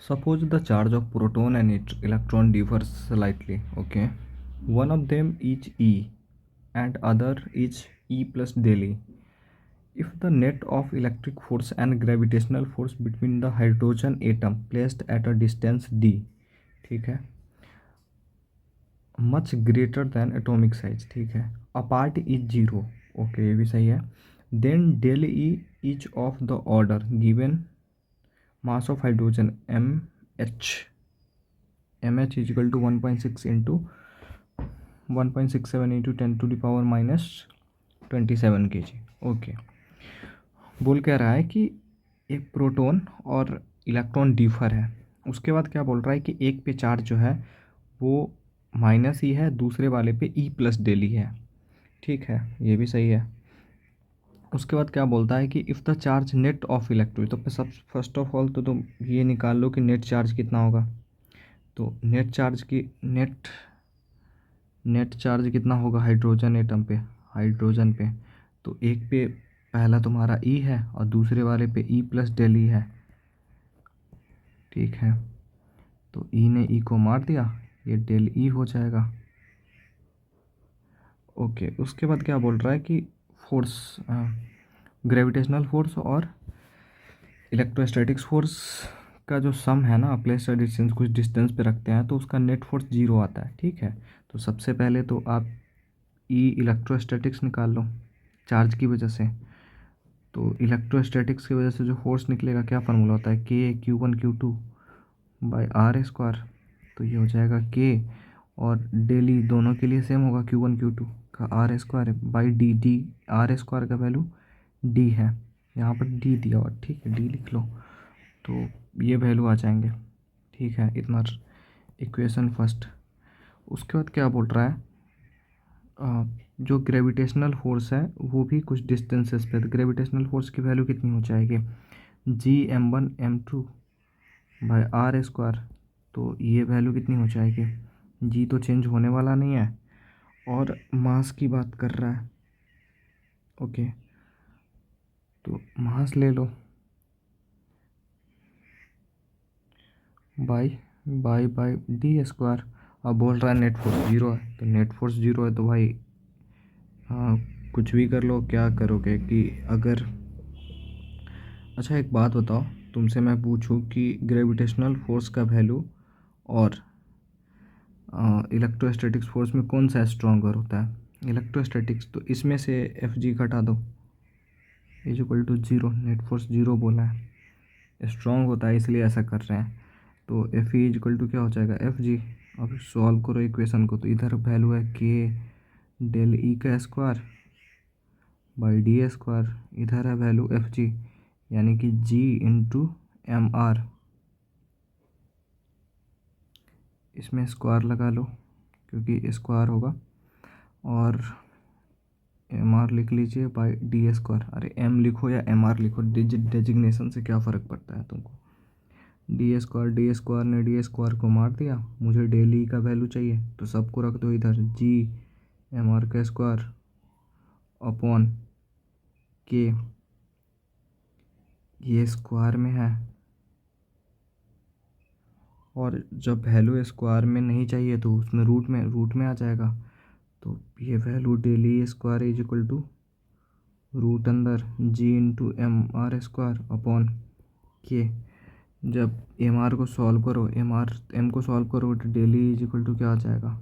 Suppose the charge of proton and electron differs slightly, okay? One of them is E and other is E plus del E. If the net of electric force and gravitational force between the hydrogen atom placed at a distance d, ठीक है, much greater than atomic size, ठीक है, apart is zero, okay, ये भी सही है, then del E is of the order given mass of hydrogen mh is equal to 1.6 into 1.67 into 10 to the power minus 27 kg, okay. बोल क्या रहा है कि एक प्रोटॉन और इलेक्ट्रॉन डिफर है। उसके बाद क्या बोल रहा है कि एक पे चार्ज जो है वो माइनस ही है, दूसरे वाले पे ई प्लस डेली है, ठीक है, ये भी सही है। उसके बाद क्या बोलता है कि if the charge net of electron, तो सब फर्स्ट ऑफ ऑल तो तुम ये निकाल लो कि नेट चार्ज कितना होगा। तो नेट चार्ज कितना होगा हाइड्रोजन एटम पे, हाइड्रोजन पे, तो एक पे पहला तुम्हारा ई है और दूसरे वाले पे ई प्लस डेल ई है, ठीक है। तो ई ने ई को मार दिया, ये डेल ई हो जाएगा, ओके। उसके बाद क्या बोल रहा है कि फोर्स, ग्रेविटेशनल फोर्स और इलेक्ट्रोस्टैटिक्स फोर्स का जो सम है ना, प्लेस डिस्टेंस कुछ डिस्टेंस पे रखते हैं तो उसका नेट फोर्स जीरो आता है, ठीक है। तो सबसे पहले तो आप ई इलेक्ट्रोस्टैटिक्स निकाल लो चार्ज की वजह से। तो इलेक्ट्रोस्टैटिक्स की वजह से जो फोर्स निकलेगा, क्या फार्मूला होता है, K Q one Q two by R square. तो ये हो जाएगा के, और डेली दोनों के लिए सेम होगा, क्यू वन क्यू टू का R square by D, D R square का वैल्यू डी है, यहाँ पर डी दिया हुआ, ठीक है, डी लिख लो। तो ये वैल्यू आ जाएंगे, ठीक है, इतना इक्वेशन फर्स्ट। उसके बाद क्या बोल रहा है, जो ग्रेविटेशनल फोर्स है वो भी कुछ डिस्टेंसेस पे, तो ग्रेविटेशनल फोर्स की वैल्यू कितनी हो जाएगी, G M one M two by R square. तो ये वैल्यू कितनी हो जाएगी, जी तो चेंज होने वाला नहीं है और मास की बात कर रहा है, ओके। तो मास ले लो, by by by D square. अब बोल रहा है नेट फोर्स जीरो है, तो नेट फोर्स जीरो है तो भाई हाँ, कुछ भी कर लो, क्या करोगे कि अगर, अच्छा एक बात बताओ, तुमसे मैं पूछूं कि ग्रेविटेशनल फोर्स का वैल्यू और इलेक्ट्रोस्टैटिक्स फोर्स में कौन सा स्ट्रॉन्गर होता है, इलेक्ट्रोस्टैटिक्स, तो इसमें से एफ जी घटा दो, is equal to zero, net force zero बोला है, स्ट्रॉन्ग होता है इसलिए ऐसा कर रहे हैं। तो F E is equal to क्या हो जाएगा, एफ जी। अब सॉल्व करो इक्वेशन को, तो इधर वैल्यू है के डेल ई का स्क्वायर बाई डी स्क्वायर, इधर है वैल्यू एफ जी, यानी कि जी इंटू एम आर, इसमें स्क्वायर लगा लो क्योंकि स्क्वायर होगा, और एम आर लिख लीजिए बाई डी स्क्वायर। अरे एम लिखो या एम आर लिखो, डेजिग्नेशन से क्या फ़र्क पड़ता है तुमको। डी स्क्वायर ने डी स्क्वायर को मार दिया, मुझे डेल ई का वैल्यू चाहिए तो सबको रख दो इधर, जी एम आर का स्क्वायर अपॉन के, ये स्क्वायर में है और जब वैल्यू स्क्वायर में नहीं चाहिए तो उसमें रूट में आ जाएगा। तो ये वैल्यू डेली square is equal to root अंदर G into M R square upon K. जब एम आर को सॉल्व करो, एम को सॉल्व करो तो डेली इज इक्वल टू क्या आ जाएगा,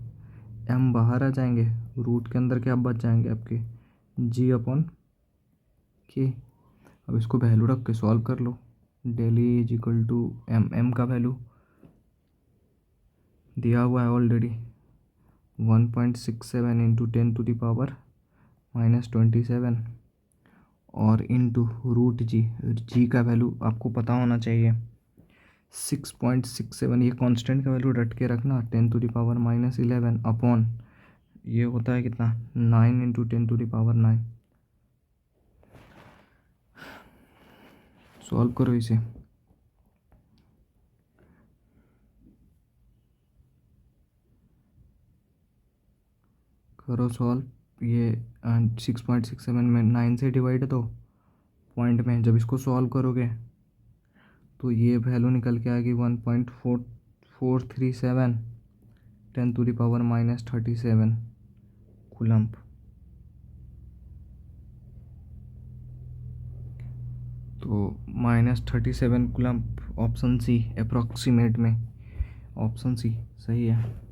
एम बाहर आ जाएंगे, रूट के अंदर क्या बच जाएंगे आपके, जी अपॉन के। अब इसको वैल्यू रख के सॉल्व कर लो, डेली इज इक्वल टू एम का वैल्यू दिया हुआ है already, 1.67 into 10 to the power minus 27 और इंटू रूट जी, जी का वैल्यू आपको पता होना चाहिए 6.67, ये कांस्टेंट का वैल्यू रट के रखना, 10 to the power minus 11 upon ये होता है कितना, 9 into 10 to the power 9। Solve करो इसे, करो सॉल्व। ये 6.67 में 9 से डिवाइड दो पॉइंट में, जब इसको सॉल्व करोगे तो ये वैल्यू निकल के आएगी 1.4437 10⁻⁻37 कूलम्ब। तो -37 कूलम्ब ऑप्शन सी अप्रॉक्सीमेट में, ऑप्शन सी सही है।